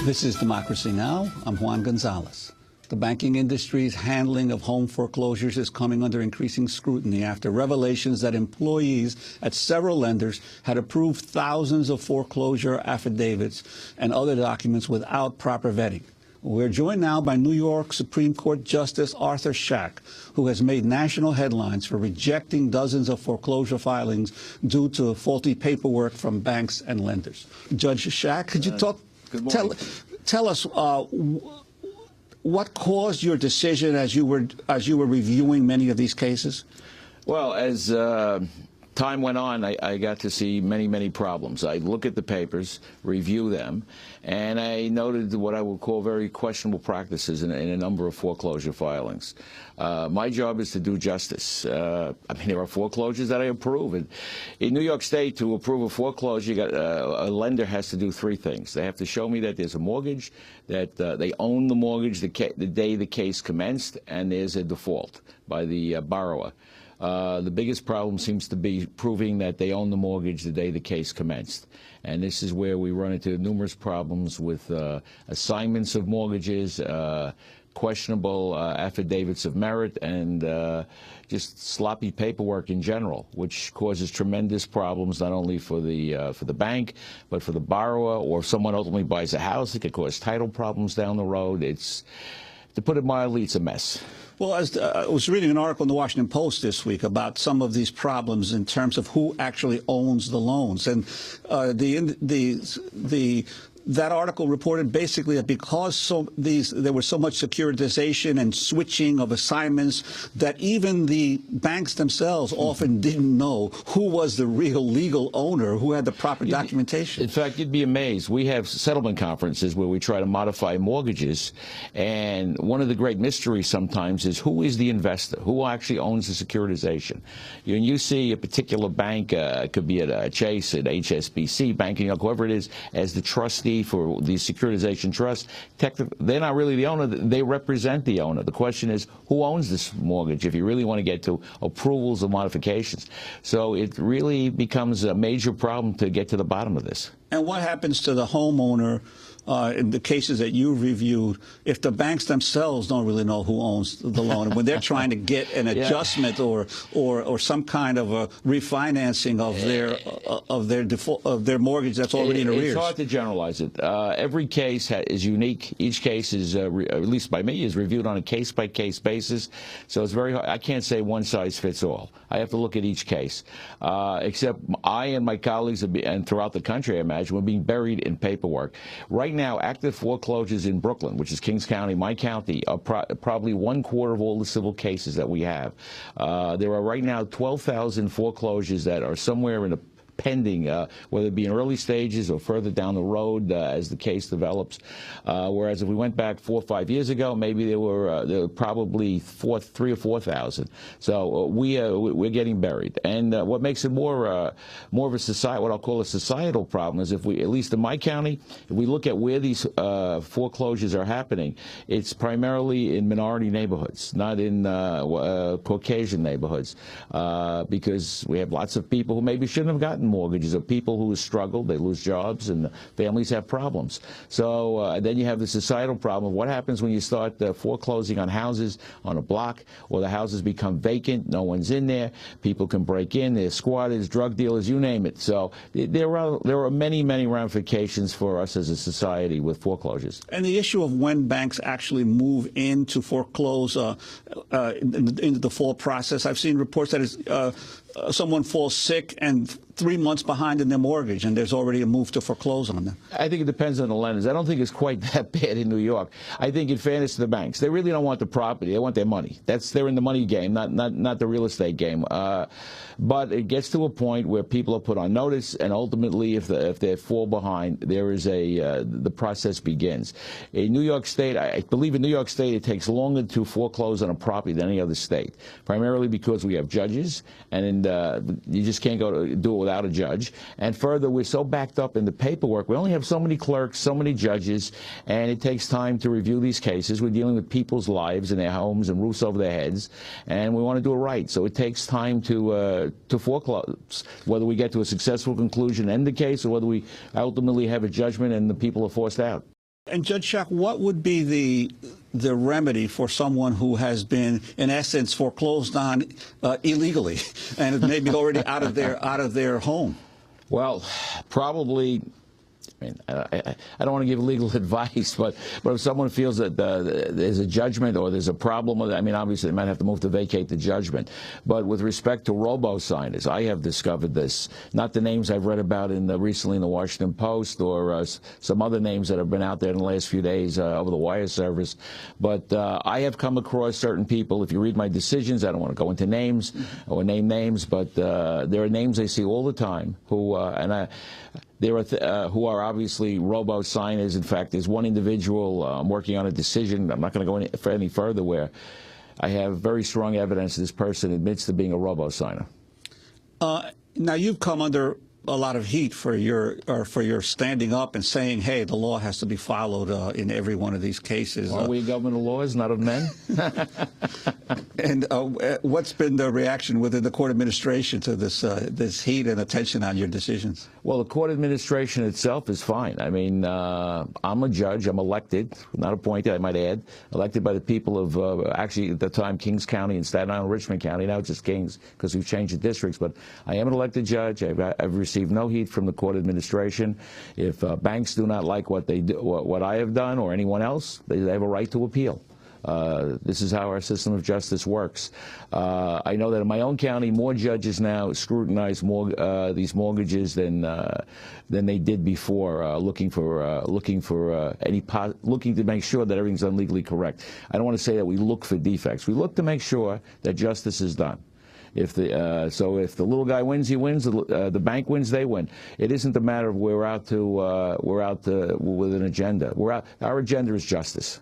This is Democracy Now! I'm Juan Gonzalez. The banking industry's handling of home foreclosures is coming under increasing scrutiny after revelations that employees at several lenders had approved thousands of foreclosure affidavits and other documents without proper vetting. We're joined now by New York Supreme Court Justice Arthur Schack, who has made national headlines for rejecting dozens of foreclosure filings due to faulty paperwork from banks and lenders. Judge Schack, could you tell us what caused your decision as you were reviewing many of these cases? Well, as time went on, I got to see many problems. I look at the papers, review them, and I noted what I would call very questionable practices in a number of foreclosure filings. My job is to do justice. I mean, there are foreclosures that I approve. And in New York State, to approve a foreclosure, a lender has to do three things. They have to show me that there's a mortgage, that they own the mortgage the day the case commenced, and there's a default by the borrower. The biggest problem seems to be proving that they own the mortgage the day the case commenced. And this is where we run into numerous problems with assignments of mortgages, questionable affidavits of merit, and just sloppy paperwork in general, which causes tremendous problems not only for the bank, but for the borrower, or if someone ultimately buys a house, it could cause title problems down the road. It's, to put it mildly, it's a mess. Well, I was reading an article in the Washington Post this week about some of these problems in terms of who actually owns the loans, and that article reported basically that because there was so much securitization and switching of assignments that even the banks themselves often didn't know who was the real legal owner, who had the proper documentation. In fact, you'd be amazed. We have settlement conferences where we try to modify mortgages, and one of the great mysteries sometimes is who is the investor, who actually owns the securitization. When you see a particular bank, it could be at a Chase, at HSBC, Bank of New York, whoever it is, as the trustee for the securitization trust, they're not really the owner. They represent the owner. The question is, who owns this mortgage, if you really want to get to approvals or modifications. So it really becomes a major problem to get to the bottom of this. And what happens to the homeowner in the cases that you reviewed if the banks themselves don't really know who owns the loan, when they're trying to get an adjustment or some kind of a refinancing of their mortgage that's already in arrears? It's hard to generalize it. Every case is unique. Each case is, at least by me, is reviewed on a case-by-case basis. So it's very hard. I can't say one size fits all. I have to look at each case. Except I and my colleagues, and throughout the country, I imagine, we're being buried in paperwork. Right now, active foreclosures in Brooklyn, which is Kings County, my county, are probably 1/4 of all the civil cases that we have. There are right now 12,000 foreclosures that are somewhere in the pending, whether it be in early stages or further down the road as the case develops. Whereas if we went back 4 or 5 years ago, maybe there were probably 3,000 or 4,000. So we're getting buried. And what makes it more of a society, what I'll call a societal problem, is if we, at least in my county, if we look at where these foreclosures are happening, it's primarily in minority neighborhoods, not in Caucasian neighborhoods, because we have lots of people who maybe shouldn't have gotten mortgages, or people who have struggled, they lose jobs, and families have problems. So then you have the societal problem of what happens when you start foreclosing on houses on a block, or the houses become vacant, no one's in there, people can break in, there's squatters, drug dealers, you name it. So there are many ramifications for us as a society with foreclosures. And the issue of when banks actually move in to foreclose in the default process, I've seen reports that someone falls sick and 3 months behind in their mortgage, and there's already a move to foreclose on them. I think it depends on the lenders. I don't think it's quite that bad in New York. I think, in fairness to the banks, they really don't want the property. They want their money. They're in the money game, not the real estate game. But it gets to a point where people are put on notice, and ultimately, if they fall behind, there is the process begins. In New York State, I believe in New York State, it takes longer to foreclose on a property than any other state, primarily because we have judges, and you just can't do it without a judge. And further, we're so backed up in the paperwork. We only have so many clerks, so many judges, and it takes time to review these cases. We're dealing with people's lives and their homes and roofs over their heads, and we want to do it right. So it takes time to foreclose, whether we get to a successful conclusion, end the case, or whether we ultimately have a judgment and the people are forced out. And Judge Schack, what would be the remedy for someone who has been, in essence, foreclosed on illegally and maybe already out of their home? Well, probably. I mean, I don't want to give legal advice, but if someone feels that there's a judgment or there's a problem with it, I mean, obviously they might have to move to vacate the judgment. But with respect to robo-signers, I have discovered this. Not the names I've read about recently in the Washington Post or some other names that have been out there in the last few days over the wire service. But I have come across certain people. If you read my decisions, I don't want to go into names or name names, but there are names I see all the time who who are obviously robo-signers. In fact, there's one individual, I'm working on a decision, I'm not going to go any further, where I have very strong evidence this person admits to being a robo-signer. Now, you've come under a lot of heat for your standing up and saying, hey, the law has to be followed in every one of these cases. Are we a government of laws, not of men? And what's been the reaction within the court administration to this heat and attention on your decisions? Well, the court administration itself is fine. I mean, I'm a judge. I'm elected, not appointed, I might add, elected by the people of, actually, at the time, Kings County and Staten Island, Richmond County. Now it's just Kings because we've changed the districts. But I am an elected judge. I've received no heat from the court administration. If banks do not like what they do, what I have done or anyone else, they have a right to appeal. This is how our system of justice works. I know that in my own county, more judges now scrutinize these mortgages than they did before, looking to make sure that everything's done legally correct. I don't want to say that we look for defects. We look to make sure that justice is done. So if the little guy wins, he wins. The bank wins, they win. It isn't a matter of we're out with an agenda. Our agenda is justice.